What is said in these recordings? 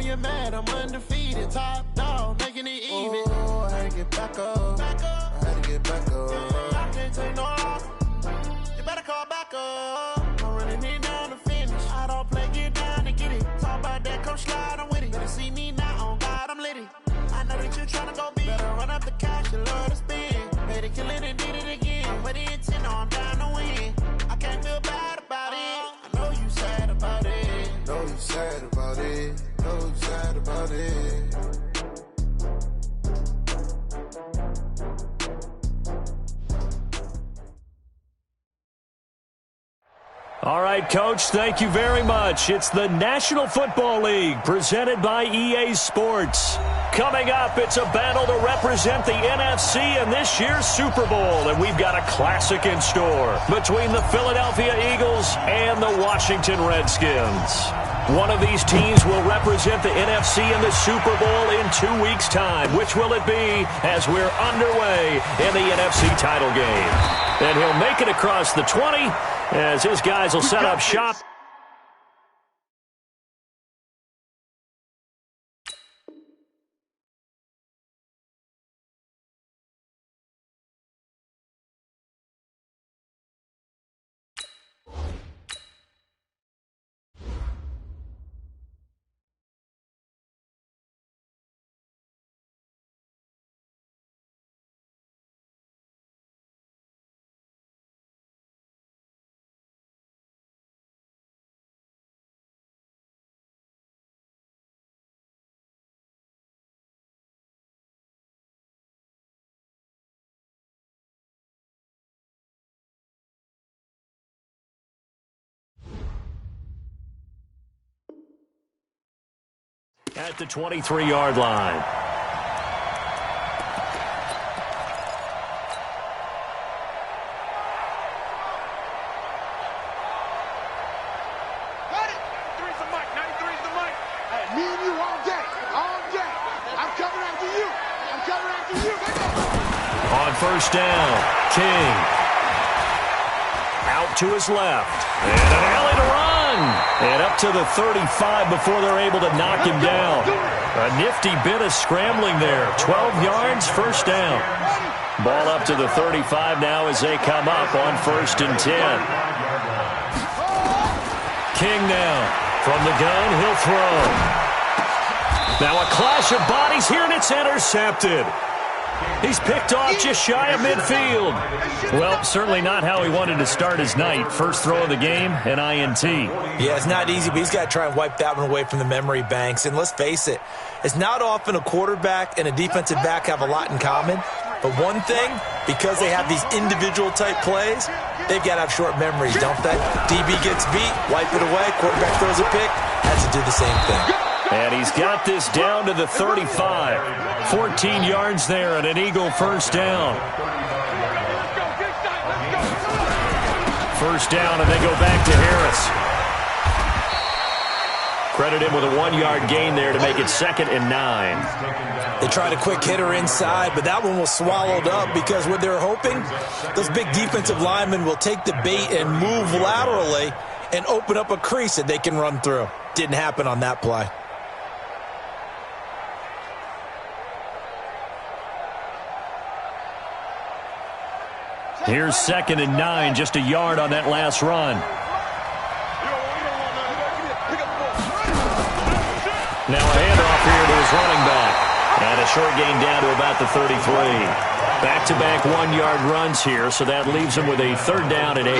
you mad, I'm undefeated. Top dog, making it even. Oh, I had to get back up. I had to get back up. I can't take no loss. You better call back up. I'm running it down to finish. I don't play, get down to get it. Talk about that, come slide, I'm with it. Better see me now, on God, I'm litty. I know that you're trying to go big. Better run up the cash, you love to spend. Made it, kill it, and did it again. But the intent, no, I'm down to win. I can't feel bad about it. I know you sad about it. Know you sad about it. Know you sad about it. All right, Coach, thank you very much. It's the National Football League presented by EA Sports. Coming up, it's a battle to represent the NFC in this year's Super Bowl, and we've got a classic in store between the Philadelphia Eagles and the Washington Redskins. One of these teams will represent the NFC in the Super Bowl in 2 weeks' time. Which will it be as we're underway in the NFC title game? And he'll make it across the 20 as his guys will set up shop. At the 23-yard line. Got it! 93's the mic, 93's the mic. Hey, me and you all day, all day. I'm coming after you. I'm coming after you. On first down, King. Out to his left. And an alley to run. And up to the 35 before they're able to knock him down. A nifty bit of scrambling there. 12 yards, first down. Ball up to the 35 now as they come up on first and 10. King now. From the gun, he'll throw. Now a clash of bodies here, and it's intercepted. He's picked off just shy of midfield. Well, certainly not how he wanted to start his night. First throw of the game, an INT. Yeah, it's not easy, but he's got to try and wipe that one away from the memory banks. And let's face it, it's not often a quarterback and a defensive back have a lot in common. But one thing, because they have these individual type plays, they've got to have short memories, don't they? DB gets beat, wipe it away, quarterback throws a pick, has to do the same thing. And he's got this down to the 35. 14 yards there and an Eagle first down. First down, and they go back to Harris. Credit him with a 1-yard gain there to make it 2nd and 9. They tried a quick hitter inside, but that one was swallowed up because what they're hoping, those big defensive linemen will take the bait and move laterally and open up a crease that they can run through. Didn't happen on that play. Here's 2nd and 9, just a yard on that last run. Now a handoff here to his running back. And a short gain down to about the 33. Back-to-back 1-yard runs here, so that leaves him with a 3rd down and 8.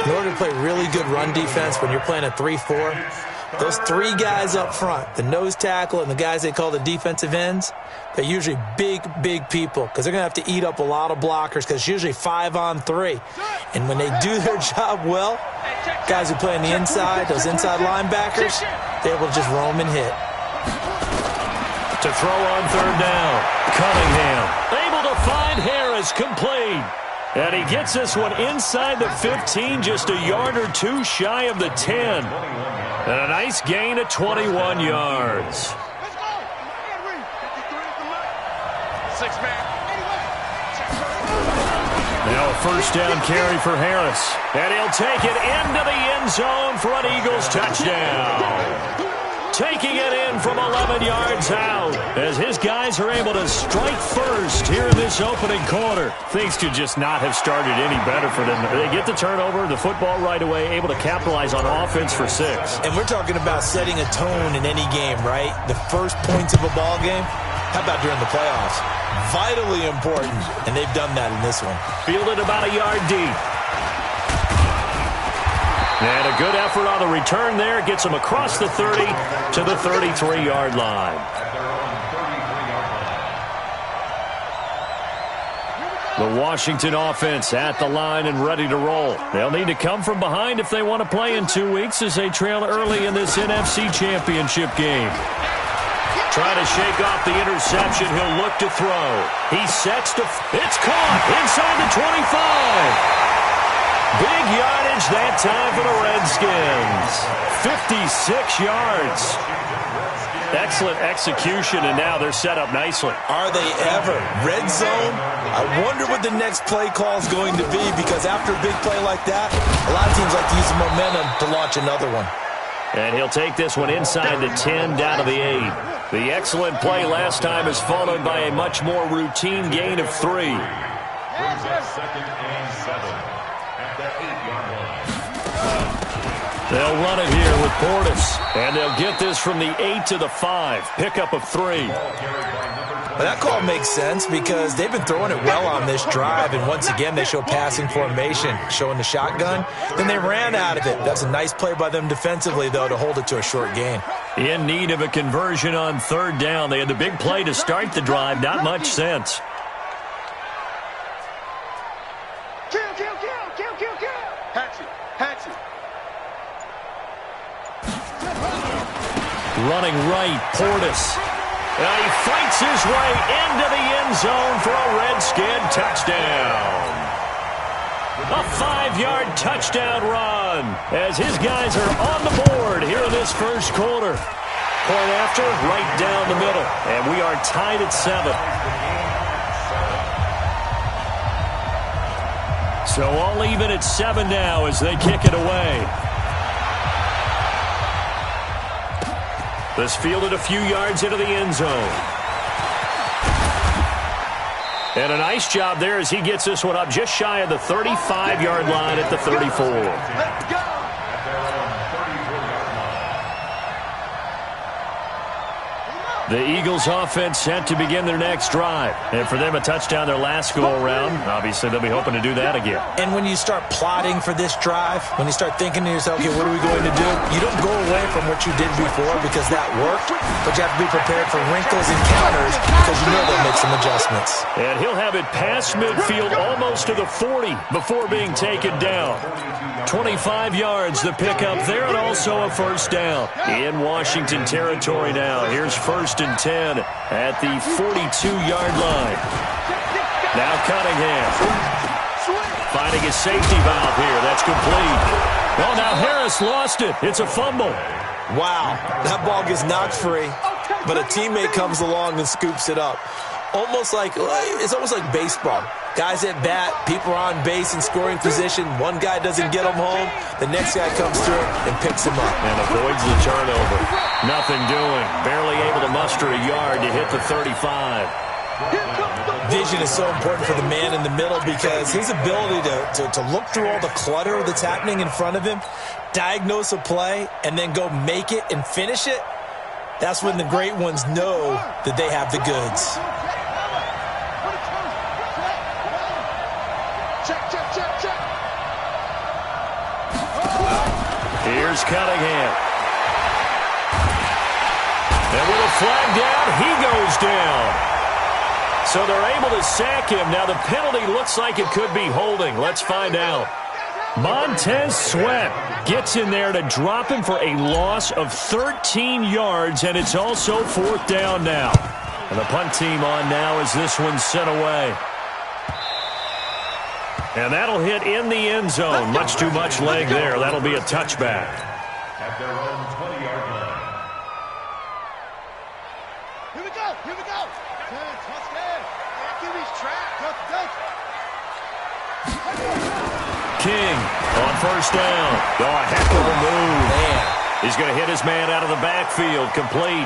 In order to play really good run defense when you're playing a 3-4, those 3 guys up front, the nose tackle and the guys they call the defensive ends, they're usually big, big people because they're going to have to eat up a lot of blockers because it's usually 5-on-3. And when they do their job well, guys who play on the inside, those inside linebackers, they're able to just roam and hit. To throw on 3rd down, Cunningham able to find Harris, complete. And he gets this one inside the 15, just a yard or 2 shy of the 10. And a nice gain of 21 yards. Now a first down carry for Harris. And he'll take it into the end zone for an Eagles touchdown. Taking it in from 11 yards out as his guys are able to strike first here in this opening quarter. Things could just not have started any better for them. They get the turnover, the football right away, able to capitalize on offense for 6. And we're talking about setting a tone in any game, right? The first points of a ball game. How about during the playoffs? Vitally important, and they've done that in this one. Fielded about a yard deep. And a good effort on the return there. Gets him across the 30 to the 33-yard line. The Washington offense at the line and ready to roll. They'll need to come from behind if they want to play in 2 weeks as they trail early in this NFC Championship game. Trying to shake off the interception. He'll look to throw. He sets to... It's caught inside the 25. Big yardage that time for the Redskins. 56 yards. Excellent execution, and now they're set up nicely. Are they ever? Red zone? I wonder what the next play call is going to be, because after a big play like that, a lot of teams like to use the momentum to launch another one. And he'll take this one inside the 10, down to the 8. The excellent play last time is followed by a much more routine gain of 3. Second and 7 at the 8-yard line. They'll run it here with Portis. And they'll get this from the 8 to the 5. Pickup of 3. Well, that call makes sense because they've been throwing it well on this drive, and once again they show passing formation, showing the shotgun. Then they ran out of it. That's a nice play by them defensively, though, to hold it to a short gain. In need of a conversion on 3rd down. They had the big play to start the drive. Not much sense. Kill. Hatch it. Running right, Portis. And he fights his way into the end zone for a Redskin touchdown. A 5-yard touchdown run as his guys are on the board here in this first quarter. Point after, right down the middle. And we are tied at 7. So all even at 7 now as they kick it away. This fielded a few yards into the end zone. And a nice job there as he gets this one up just shy of the 35-yard line at the 34. Let's go. The Eagles offense set to begin their next drive. And for them, a touchdown their last go-around. Obviously, they'll be hoping to do that again. And when you start plotting for this drive, when you start thinking to yourself, okay, what are we going to do? You don't go away from what you did before because that worked, but you have to be prepared for wrinkles and counters because you know they'll make some adjustments. And he'll have it past midfield almost to the 40 before being taken down. 25 yards the pickup there, and also a first down. In Washington territory now. Here's 1st and 10 at the 42-yard line. Now Cunningham finding a safety valve here. That's complete. Oh, now Harris lost it. It's a fumble. Wow, that ball gets knocked free, but a teammate comes along and scoops it up. It's almost like baseball. Guys at bat, people are on base in scoring position. One guy doesn't get him home. The next guy comes through and picks him up. And avoids the turnover. Nothing doing. Barely able to muster a yard to hit the 35. Vision is so important for the man in the middle because his ability to look through all the clutter that's happening in front of him, diagnose a play, and then go make it and finish it, that's when the great ones know that they have the goods. Check. Here's Cunningham. And with a flag down, he goes down. So they're able to sack him. Now the penalty looks like it could be holding. Let's find out. Montez Sweat gets in there to drop him for a loss of 13 yards, and it's also 4th down now. And the punt team on now as this one's sent away. And that'll hit in the end zone. Much too much leg there. That'll be a touchback. At their own 20-yard line. Here we go. Touchdown. QB's track. King on 1st down. Oh, a heck of a move. Man. He's going to hit his man out of the backfield. Complete.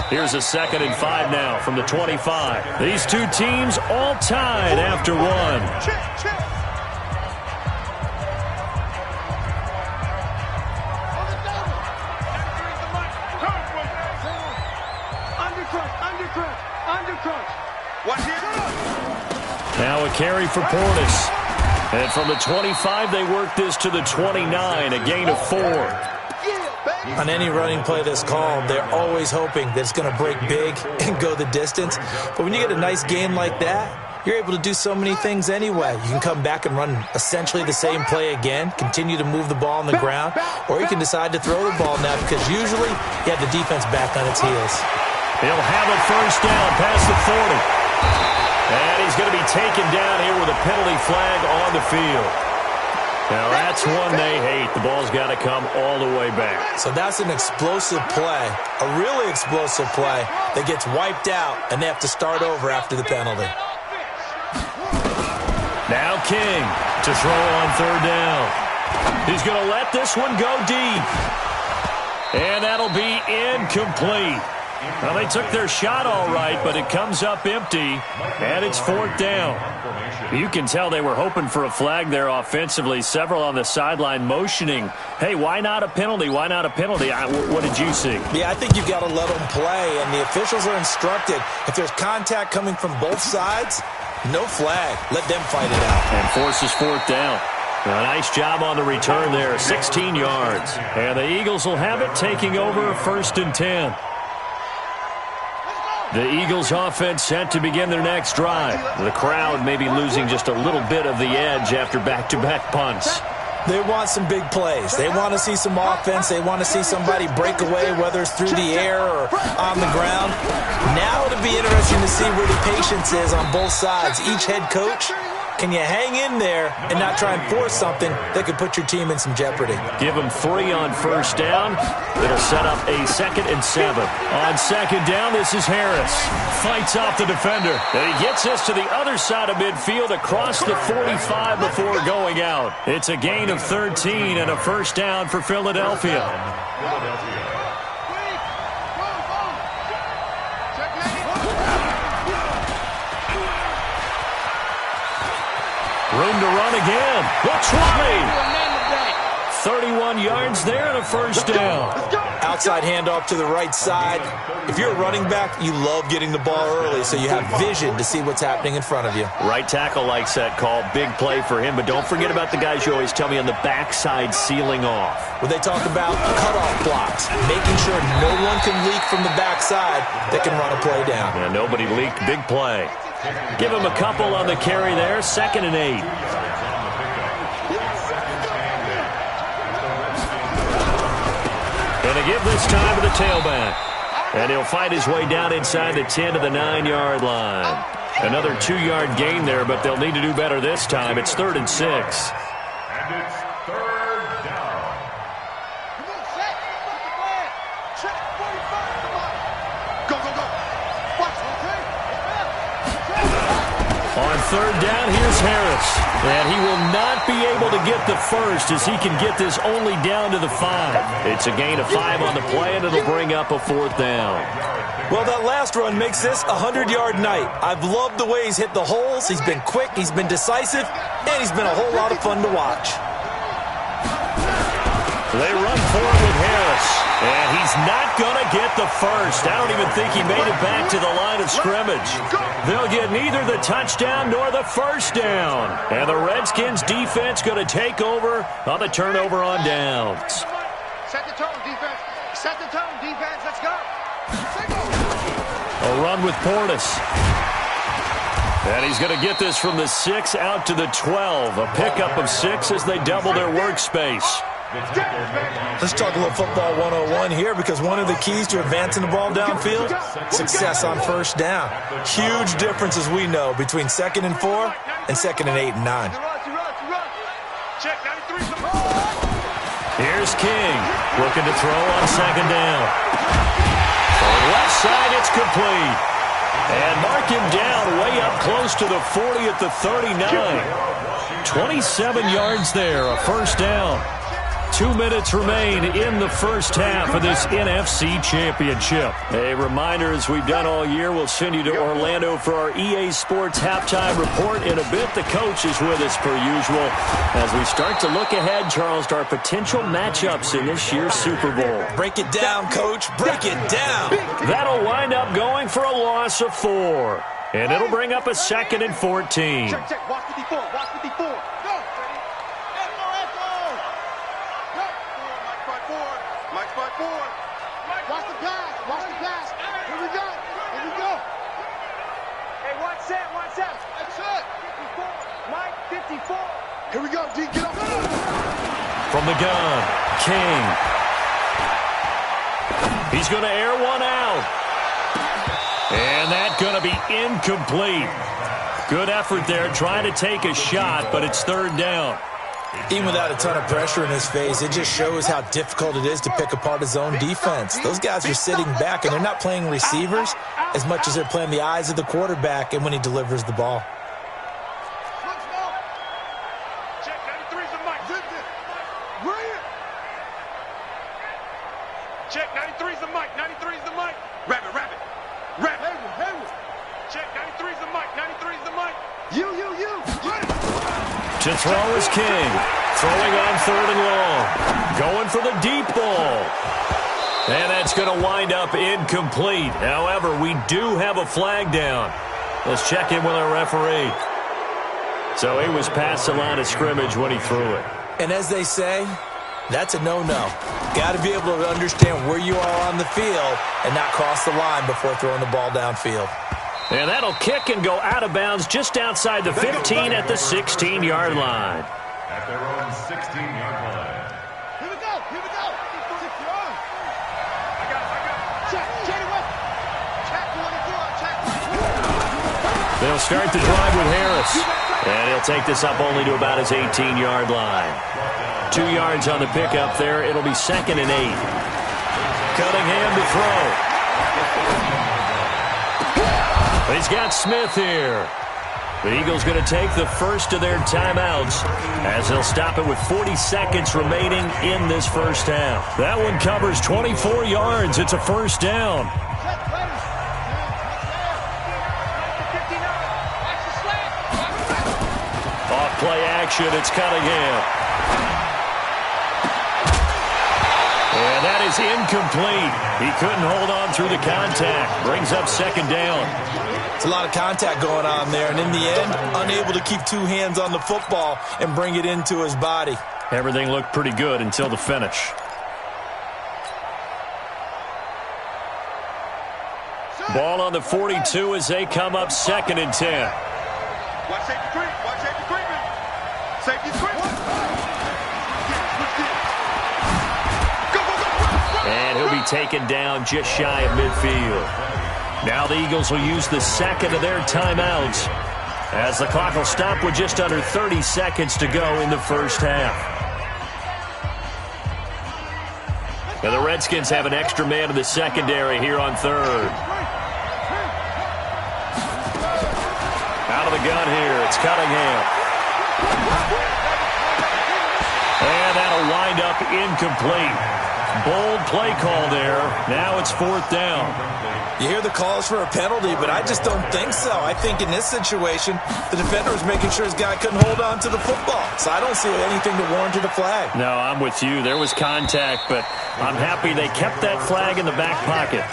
Here's a 2nd and 5 now from the 25. These two teams all tied after one. Now a carry for Portis. And from the 25, they work this to the 29, a gain of 4. On any running play that's called, they're always hoping that it's going to break big and go the distance. But when you get a nice gain like that, you're able to do so many things anyway. You can come back and run essentially the same play again, continue to move the ball on the ground, or you can decide to throw the ball now because usually you have the defense back on its heels. He'll have it first down past the 40. And he's going to be taken down here with a penalty flag on the field. Now, that's one they hate. The ball's got to come all the way back. So that's an explosive play, a really explosive play that gets wiped out, and they have to start over after the penalty. Now King to throw on 3rd down. He's going to let this one go deep. And that'll be incomplete. Well, they took their shot all right, but it comes up empty, and it's 4th down. You can tell they were hoping for a flag there offensively. Several on the sideline motioning, hey, why not a penalty? Why not a penalty? What did you see? Yeah, I think you've got to let them play, and the officials are instructed. If there's contact coming from both sides, no flag. Let them fight it out. And forces 4th down. A nice job on the return there, 16 yards. And the Eagles will have it, taking over 1st and 10. The Eagles offense set to begin their next drive. The crowd may be losing just a little bit of the edge after back-to-back punts. They want some big plays. They want to see some offense. They want to see somebody break away, whether it's through the air or on the ground. Now it'll be interesting to see where the patience is on both sides. Each head coach, can you hang in there and not try and force something that could put your team in some jeopardy? Give them 3 on 1st down. It'll set up a 2nd and 7. On 2nd down, this is Harris. Fights off the defender. And he gets us to the other side of midfield across the 45 before going out. It's a gain of 13 and a 1st down for Philadelphia. Room to run again. The 20. 31 yards there and a 1st down. Outside handoff to the right side. If you're a running back, you love getting the ball early so you have vision to see what's happening in front of you. Right tackle likes that call. Big play for him. But don't forget about the guys you always tell me on the backside sealing off. Well, they talk about cutoff blocks, making sure no one can leak from the backside that can run a play down. Yeah, nobody leaked. Big play. Give him a couple on the carry there. 2nd and 8. And a give this time to the tailback. And he'll fight his way down inside the 10 to the 9-yard line. Another 2-yard gain there, but they'll need to do better this time. It's 3rd and 6. And it's 3rd down. On 3rd down, here's Harris. And he will not be able to get the first as he can get this only down to the 5. It's a gain of 5 on the play, and it'll bring up a 4th down. Well, that last run makes this a 100-yard night. I've loved the way he's hit the holes. He's been quick, he's been decisive, and he's been a whole lot of fun to watch. They run forward with Harris, and he's not going to get the first. I don't even think he made it back to the line of scrimmage. They'll get neither the touchdown nor the 1st down. And the Redskins defense going to take over on the turnover on downs. Set the tone, defense. Set the tone, defense. Let's go. A run with Portis. And he's going to get this from the 6 out to the 12. A pickup of 6 as they double their workspace. Let's talk a little football 101 here, because one of the keys to advancing the ball downfield, success on 1st down. Huge difference, as we know, between 2nd and 4 and 2nd and 8 and 9. Here's King looking to throw on 2nd down. On the left side, it's complete. And mark him down way up close to the 40 at the 39. 27 yards there, a 1st down. 2 minutes remain in the first half of this NFC Championship. A reminder, as we've done all year, we'll send you to Orlando for our EA Sports halftime report in a bit. The coach is with us per usual as we start to look ahead, Charles, to our potential matchups in this year's Super Bowl. Break it down, Coach. Break it down. That'll wind up going for a loss of 4. And it'll bring up a 2nd and 14. Check, check. Watch 54. Watch 54. Go. Echo, echo. Go. Mike spot forward. Mike spot forward. Watch the pass. Watch the pass. Here we go. Here we go. Hey, watch that. Watch that. That's it. 54. Mike, 54. Here we go. D, get up. From the gun, King. He's going to air one out. And that's going to be incomplete. Good effort there, trying to take a shot, but it's 3rd down. Even without a ton of pressure in his face, it just shows how difficult it is to pick apart his own defense. Those guys are sitting back, and they're not playing receivers as much as they're playing the eyes of the quarterback and when he delivers the ball. Check, 93's the mic. Check, 93's the mic. 93's the mic. Rabbit, rabbit. Rabbit. Hayward. Check, 93's the mic. 93's the mic. You. To throw is King. Throwing on 3rd and long. Going for the deep ball. And that's going to wind up incomplete. However, we do have a flag down. Let's check in with our referee. So he was past the line of scrimmage when he threw it. And as they say, that's a no-no. Got to be able to understand where you are on the field and not cross the line before throwing the ball downfield. And that'll kick and go out of bounds just outside the 15 at the 16-yard line. At their own 16-yard line. Here we go. 6 yards. I got it. Check it with. Check 24. Check. They'll start the drive with Harris. And he'll take this up only to about his 18-yard line. 2 yards on the pickup there. It'll be 2nd and 8. Cunningham to throw. He's got Smith here. The Eagles going to take the first of their timeouts as they'll stop it with 40 seconds remaining in this first half. That one covers 24 yards. It's a first down. Off play action. It's Cunningham. And that is incomplete. He couldn't hold on through the contact. Brings up 2nd down. It's a lot of contact going on there, and in the end, unable to keep 2 hands on the football and bring it into his body. Everything looked pretty good until the finish. Ball on the 42 as they come up 2nd and 10. Watch safety creep. Watch safety creeping. Safety creeping. And he'll be taken down just shy of midfield. Now the Eagles will use the 2nd of their timeouts as the clock will stop with just under 30 seconds to go in the first half. Now the Redskins have an extra man in the secondary here on 3rd. Out of the gun here, it's Cunningham. And that'll wind up incomplete. Bold play call there. Now it's 4th down. You hear the calls for a penalty, but I just don't think so. I think in this situation, the defender was making sure his guy couldn't hold on to the football. So I don't see anything to warrant a flag. No, I'm with you. There was contact, but I'm happy they kept that flag in the back pocket.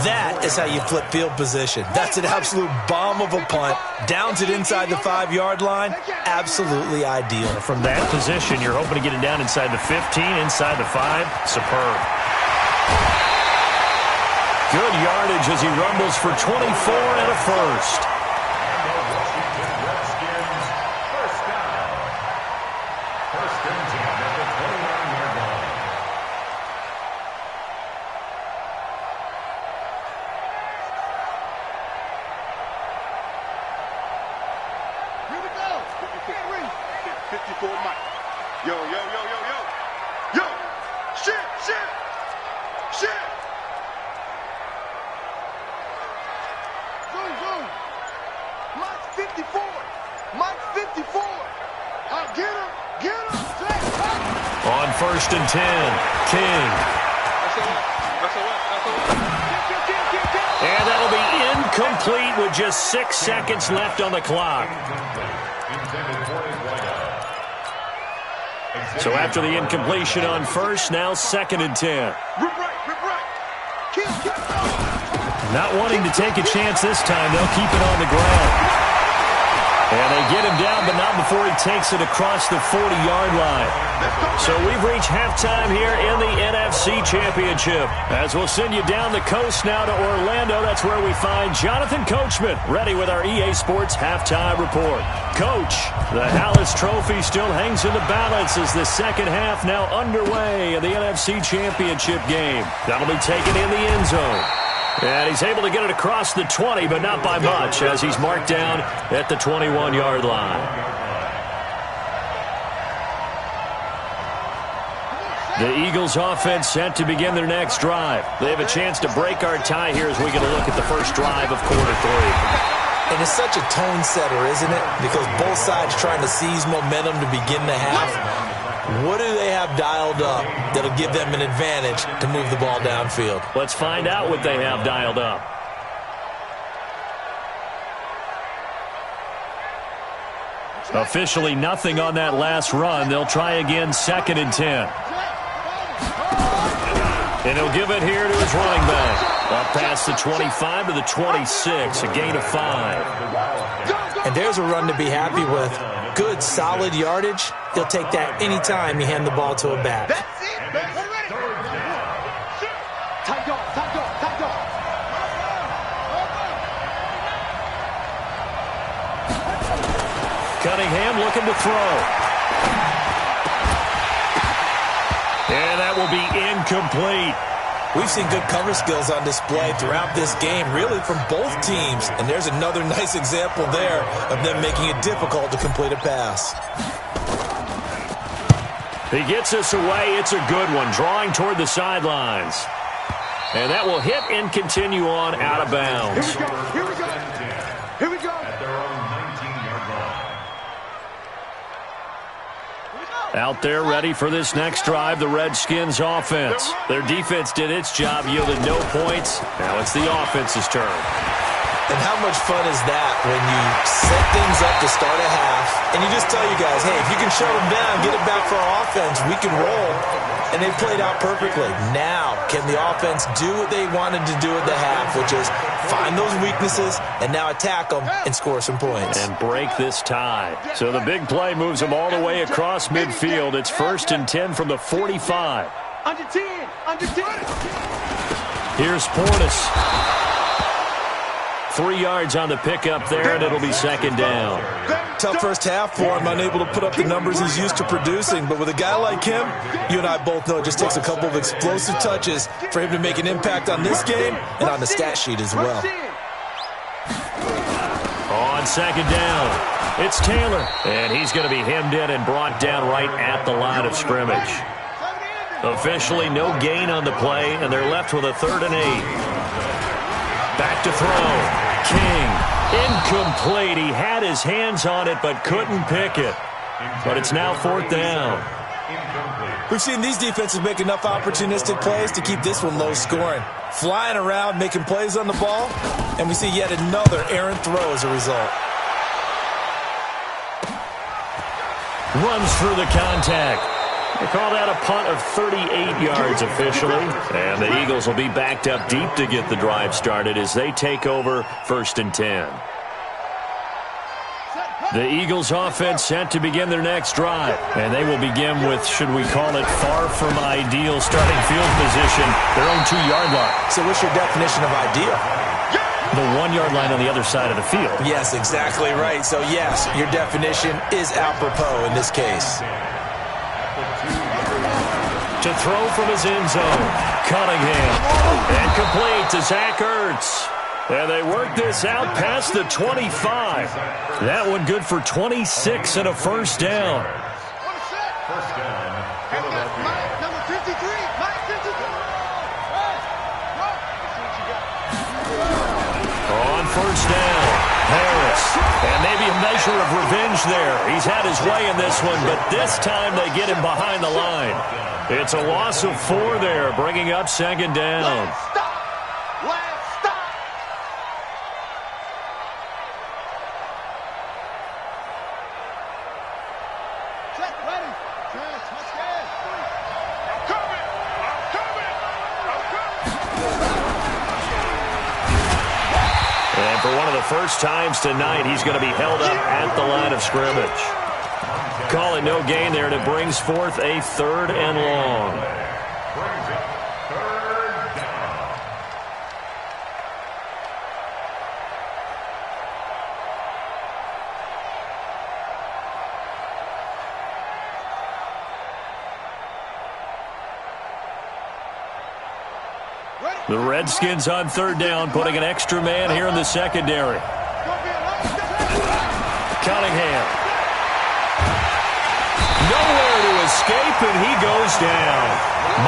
That is how you flip field position. That's an absolute bomb of a punt. Downs it inside the 5-yard line. Absolutely ideal. From that position, you're hoping to get it down inside the 15, inside the 5. Superb. Good yardage as he rumbles for 24 and a first. First and 10 at the 29-yard line. Here we go. 54 Mike. Yo. Shit. Zoom. 1st and 10. King. And that'll be incomplete with just 6 seconds left on the clock. So after the incompletion on 1st, now 2nd and 10. Not wanting to take a chance this time, they'll keep it on the ground. And they get him down, but not before he takes it across the 40-yard line. So we've reached halftime here in the NFC Championship. As we'll send you down the coast now to Orlando, that's where we find Jonathan Coachman, ready with our EA Sports Halftime Report. Coach, the Hallis Trophy still hangs in the balance as the second half now underway in the NFC Championship game. That'll be taken in the end zone. And he's able to get it across the 20, but not by much, as he's marked down at the 21-yard line. The Eagles offense set to begin their next drive. They have a chance to break our tie here as we get a look at the first drive of quarter 3. And it's such a tone setter, isn't it? Because both sides trying to seize momentum to begin the half. What do they have dialed up that'll give them an advantage to move the ball downfield? Let's find out what they have dialed up. Officially nothing on that last run. They'll try again, 2nd and 10. And he'll give it here to his running back. Up past the 25 to the 26, a gain of 5. And there's a run to be happy with. Good, solid yardage. He'll take that anytime you hand the ball to a back. That's it. Tight dog, tight dog, tight dog. Cunningham looking to throw. And that will be incomplete. We've seen good cover skills on display throughout this game, really from both teams. And there's another nice example there of them making it difficult to complete a pass. He gets us away. It's a good one, drawing toward the sidelines. And that will hit and continue on out of bounds. Here we go. Here we go. Out there ready for this next drive, the Redskins offense. Their defense did its job, yielded no points. Now it's the offense's turn. And how much fun is that when you set things up to start a half and you just tell you guys, hey, if you can shut them down, get it back for our offense, we can roll. And they played out perfectly. Now, can the offense do what they wanted to do at the half, which is find those weaknesses and now attack them and score some points. And break this tie. So the big play moves them all the way across midfield. It's 1st and 10 from the 45. Under 10, under 10. Here's Portis. 3 yards on the pickup there, and it'll be 2nd down. Tough first half for him, unable to put up the numbers he's used to producing. But with a guy like him, you and I both know it just takes a couple of explosive touches for him to make an impact on this game and on the stat sheet as well. On 2nd down, it's Taylor. And he's going to be hemmed in and brought down right at the line of scrimmage. Officially no gain on the play, and they're left with a 3rd and 8. Back to throw. King, incomplete. He had his hands on it but couldn't pick it. But it's now 4th down. We've seen these defenses make enough opportunistic plays to keep this one low scoring. Flying around, making plays on the ball, and we see yet another errant throw as a result. Runs through the contact. They call that a punt of 38 yards officially. And the Eagles will be backed up deep to get the drive started as they take over 1st and 10. The Eagles offense set to begin their next drive. And they will begin with, should we call it, far from ideal starting field position, their own 2-yard line. So what's your definition of ideal? The 1-yard line on the other side of the field. Yes, exactly right. So yes, your definition is apropos in this case. To throw from his end zone, Cunningham. And complete to Zach Ertz. And they work this out past the 25. That one good for 26 and a 1st down. First down. Number 53. On 1st down, Harris. And maybe a measure of revenge there. He's had his way in this one, but this time they get him behind the line. It's a loss of 4 there, bringing up second down. Let's stop. Let's stop. Check, ready. Check, touchdown. I'm coming. I'm coming. I'm coming. And for one of the first times tonight, he's going to be held up at the line of scrimmage. Call it no gain there, and it brings forth a 3rd and long. Brings up 3rd down. The Redskins on 3rd down, putting an extra man here in the secondary. Cunningham. Nowhere to escape, and he goes down.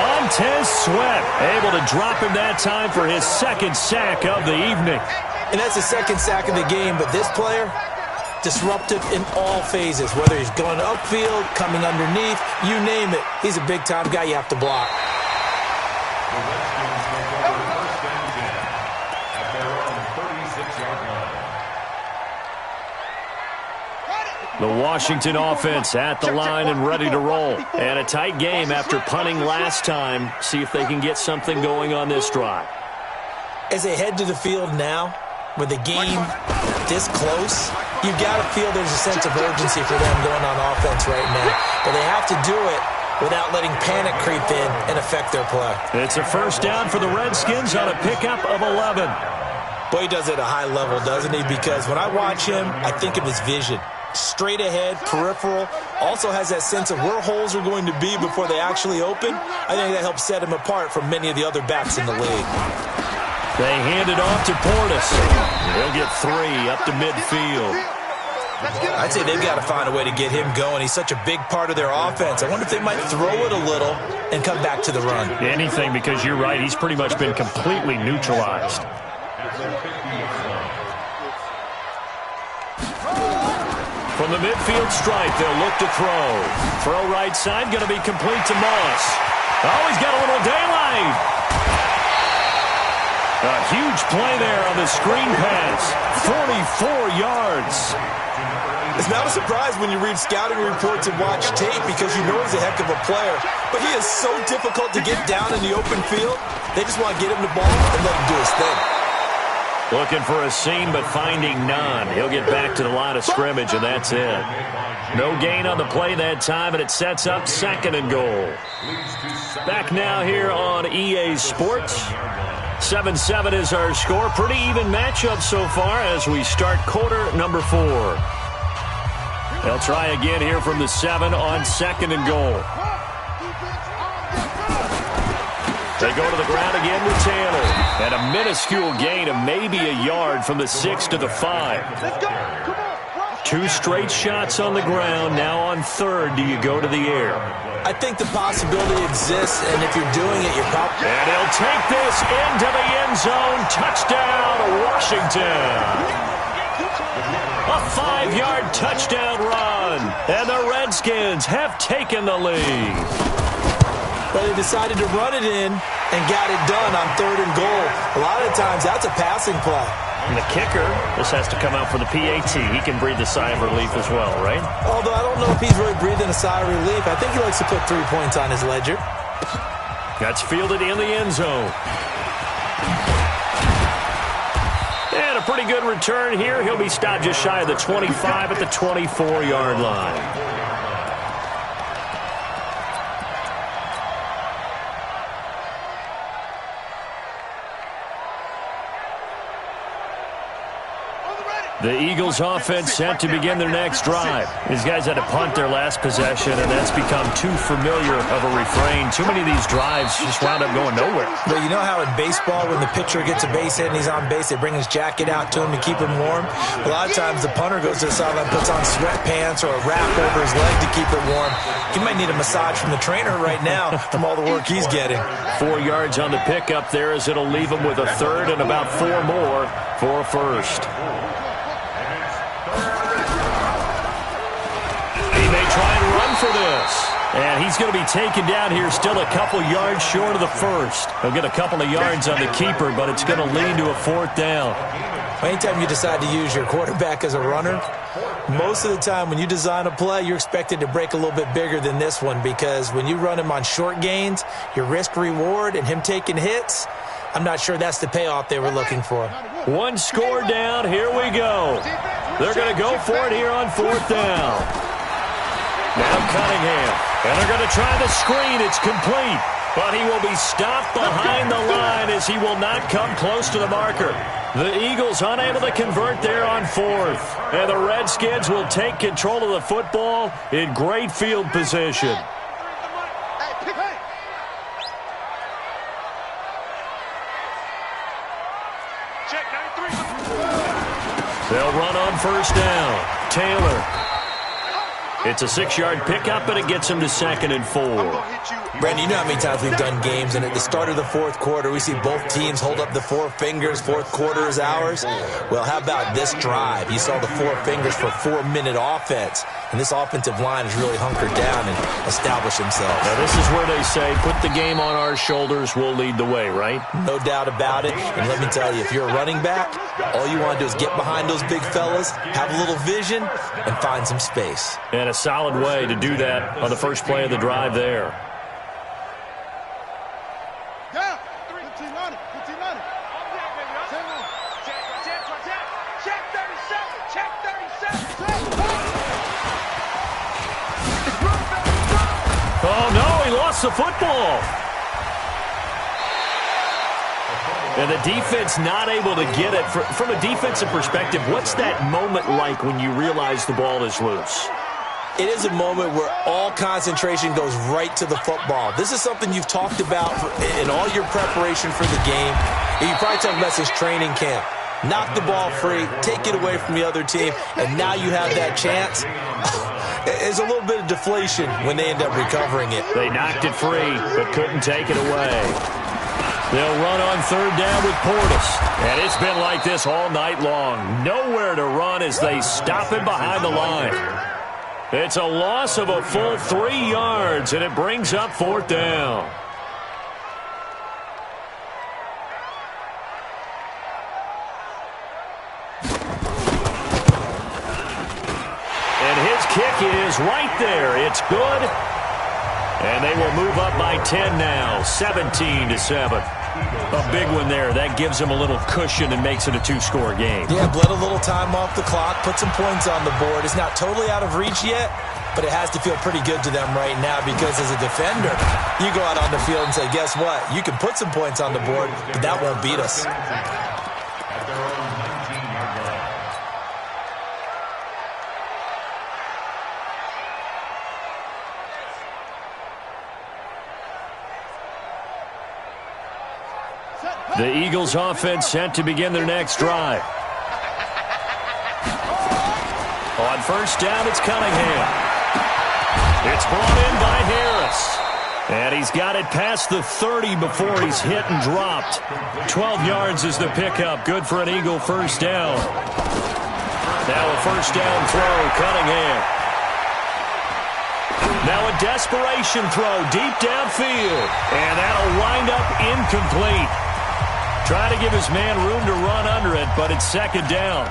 Montez Sweat able to drop him that time for his 2nd sack of the evening. And that's the 2nd sack of the game, but this player, disruptive in all phases, whether he's going upfield, coming underneath, you name it. He's a big-time guy you have to block. The Redskins take over 1st and 10 at their own 36-yard line. The Washington offense at the line and ready to roll. And a tight game after punting last time. See if they can get something going on this drive. As they head to the field now, with the game this close, you got to feel there's a sense of urgency for them going on offense right now. But they have to do it without letting panic creep in and affect their play. It's a 1st down for the Redskins on a pickup of 11. Boy, he does it at a high level, doesn't he? Because when I watch him, I think of his vision. Straight ahead, peripheral, also has that sense of where holes are going to be before they actually open. I think that helps set him apart from many of the other backs in the league. They hand it off to Portis. He'll get 3 up to midfield. I'd say they've got to find a way to get him going. He's such a big part of their offense. I wonder if they might throw it a little and come back to the run. Anything, because you're right, he's pretty much been completely neutralized. From the midfield stripe, they'll look to throw. Throw right side, going to be complete to Moss. Oh, he's got a little daylight. A huge play there on the screen pass. 44 yards. It's not a surprise when you read scouting reports and watch tape because you know he's a heck of a player. But he is so difficult to get down in the open field. They just want to get him the ball and let him do his thing. Looking for a seam, but finding none. He'll get back to the line of scrimmage, and that's it. No gain on the play that time, and it sets up 2nd and goal. Back now here on EA Sports. 7-7 is our score. Pretty even matchup so far as we start quarter number 4. They'll try again here from the 7 on 2nd and goal. They go to the ground again with Taylor. And a minuscule gain of maybe a yard from the 6 to the 5. 2 straight shots on the ground. Now on 3rd, do you go to the air? I think the possibility exists, and if you're doing it, you're probably... And he'll take this into the end zone. Touchdown, Washington. A 5-yard touchdown run. And the Redskins have taken the lead. But they decided to run it in and got it done on 3rd and goal. A lot of times, that's a passing play. And the kicker, this has to come out for the PAT. He can breathe a sigh of relief as well, right? Although I don't know if he's really breathing a sigh of relief. I think he likes to put 3 points on his ledger. That's fielded in the end zone. And a pretty good return here. He'll be stopped just shy of the 25 at the 24-yard line. The Eagles offense set to begin their next drive. These guys had to punt their last possession, and that's become too familiar of a refrain. Too many of these drives just wound up going nowhere. But you know how in baseball, when the pitcher gets a base hit and he's on base, they bring his jacket out to him to keep him warm? A lot of times the punter goes to the sideline, puts on sweatpants or a wrap over his leg to keep it warm. He might need a massage from the trainer right now from all the work he's getting. 4 yards on the pickup there as it'll leave him with a 3rd and about 4 more for a 1st. He may try and run for this. And he's going to be taken down here still a couple yards short of the first. He'll get a couple of yards on the keeper, but it's going to lead to a fourth down. Anytime you decide to use your quarterback as a runner, most of the time when you design a play, you're expected to break a little bit bigger than this one, because when you run him on short gains, your risk-reward and him taking hits, I'm not sure that's the payoff they were looking for. One score down. Here we go. They're going to go for it here on fourth down. Now Cunningham. And they're going to try the screen. It's complete. But he will be stopped behind the line as he will not come close to the marker. The Eagles unable to convert there on fourth. And the Redskins will take control of the football in great field position. They'll run on first down. Taylor. It's a 6-yard pickup, and it gets him to 2nd and 4. Brandon, you know how many times we've done games, and at the start of the fourth quarter, we see both teams hold up the four fingers, fourth quarter is ours. Well, how about this drive? You saw the four fingers for a 4-minute offense, and this offensive line has really hunkered down and established themselves. Now, this is where they say, put the game on our shoulders, we'll lead the way, right? No doubt about it, and let me tell you, if you're a running back, all you want to do is get behind those big fellas, have a little vision, and find some space. And a solid way to do that on the first play of the drive there. Yeah, 15 on it, 15 on it. Check 37, check 37. Oh, no, he lost the football. And the defense not able to get it. From a defensive perspective, what's that moment like when you realize the ball is loose? It is a moment where all concentration goes right to the football. This is something you've talked about in all your preparation for the game. And you probably talked about since training camp. Knock the ball free, take it away from the other team, and now you have that chance. There's a little bit of deflation when they end up recovering it. They knocked it free, but couldn't take it away. They'll run on third down with Portis. And it's been like this all night long. Nowhere to run as they stop him behind the line. It's a loss of a full 3 yards, and it brings up fourth down. And his kick is right there. It's good. And they will move up by 10 now, 17-7. A big one there. That gives them a little cushion and makes it a 2-score game. Yeah, bled a little time off the clock, put some points on the board. It's not totally out of reach yet, but it has to feel pretty good to them right now because as a defender, you go out on the field and say, guess what? You can put some points on the board, but that won't beat us. At their own 19-yard line. The Eagles offense set to begin their next drive. On first down, it's Cunningham. It's brought in by Harris. And he's got it past the 30 before he's hit and dropped. 12 yards is the pickup. Good for an Eagle first down. Now a first down throw, Cunningham. Now a desperation throw deep downfield. And that'll wind up incomplete. Trying to give his man room to run under it, but it's second down.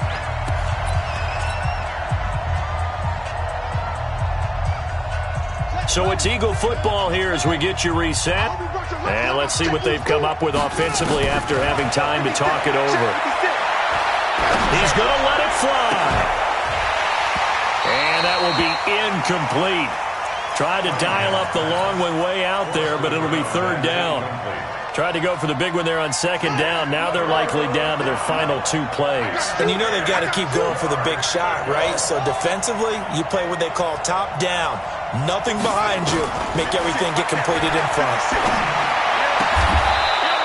So it's Eagle football here as we get you reset. And let's see what they've come up with offensively after having time to talk it over. He's going to let it fly. And that will be incomplete. Tried to dial up the long one way out there, but it'll be third down. Tried to go for the big one there on second down. Now they're likely down to their final 2 plays. And you know they've got to keep going for the big shot, right? So defensively, you play what they call top down. Nothing behind you. Make everything get completed in front.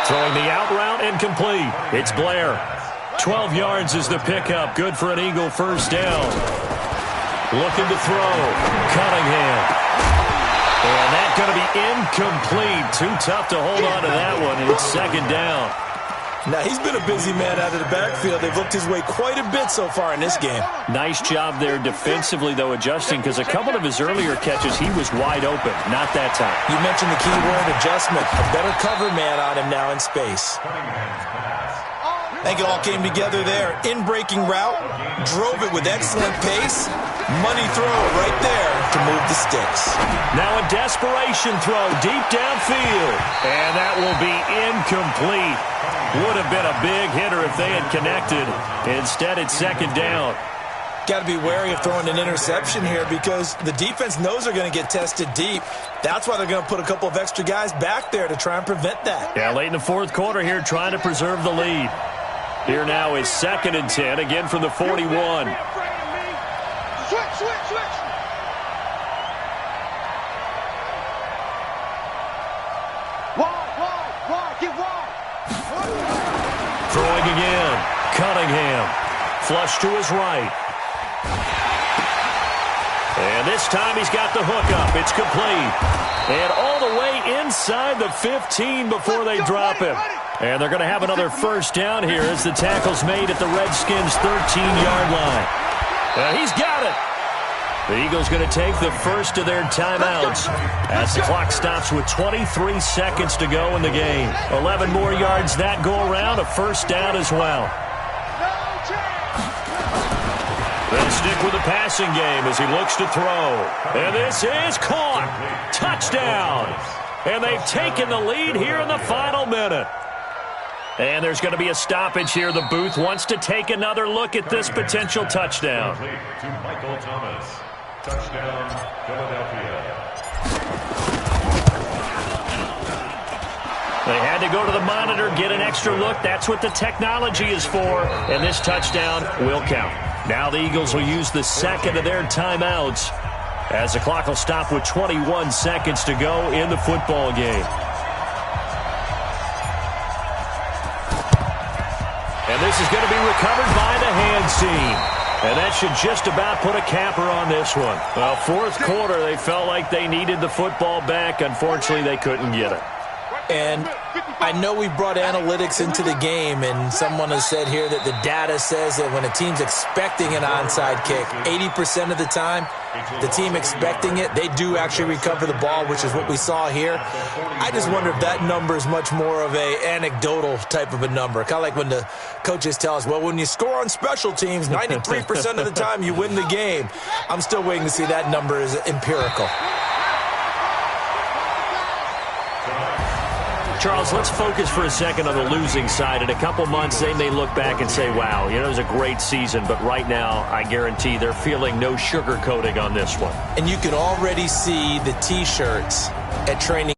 Throwing the out route incomplete. It's Blair. 12 yards is the pickup. Good for an Eagle first down. Looking to throw. Cunningham. And that's going to be incomplete. Too tough to hold on to that one, and it's second down. Now, he's been a busy man out of the backfield. They've looked his way quite a bit so far in this game. Nice job there defensively, though, adjusting, because a couple of his earlier catches, he was wide open. Not that time. You mentioned the key word, adjustment. A better cover man on him now in space. I think it all came together there. In-breaking route, drove it with excellent pace. Money throw right there to move the sticks. Now a desperation throw deep downfield. And that will be incomplete. Would have been a big hitter if they had connected. Instead, it's second down. Got to be wary of throwing an interception here because the defense knows they're going to get tested deep. That's why they're going to put a couple of extra guys back there to try and prevent that. Yeah, late in the fourth quarter here, trying to preserve the lead. Here now is 2nd and 10, again from the 41. Switch. Wide, get wide. Throwing again. Cunningham. Flush to his right. And this time he's got the hook up. It's complete. And all the way inside the 15 before they drop him. And they're going to have another first down here as the tackle's made at the Redskins' 13-yard line. He's got it. The Eagles going to take the first of their timeouts as the clock stops with 23 seconds to go in the game. 11 more yards that go around, a first down as well. They'll stick with the passing game as he looks to throw. And this is caught. Touchdown. And they've taken the lead here in the final minute. And there's going to be a stoppage here. The booth wants to take another look at this potential touchdown. To Michael Thomas. Touchdown, Philadelphia. They had to go to the monitor, get an extra look. That's what the technology is for. And this touchdown will count. Now the Eagles will use the second of their timeouts as the clock will stop with 21 seconds to go in the football game. And this is going to be recovered by the hands team. And that should just about put a capper on this one. Well, fourth quarter, they felt like they needed the football back. Unfortunately, they couldn't get it. And I know we brought analytics into the game, and someone has said here that the data says that when a team's expecting an onside kick, 80% of the time, the team expecting it, they do actually recover the ball, which is what we saw here. I just wonder if that number is much more of a anecdotal type of a number. Kind of like when the coaches tell us, well, when you score on special teams, 93% of the time you win the game. I'm still waiting to see that number is empirical. Charles, let's focus for a second on the losing side. In a couple months, they may look back and say, wow, it was a great season. But right now, I guarantee they're feeling no sugarcoating on this one. And you can already see the T-shirts at training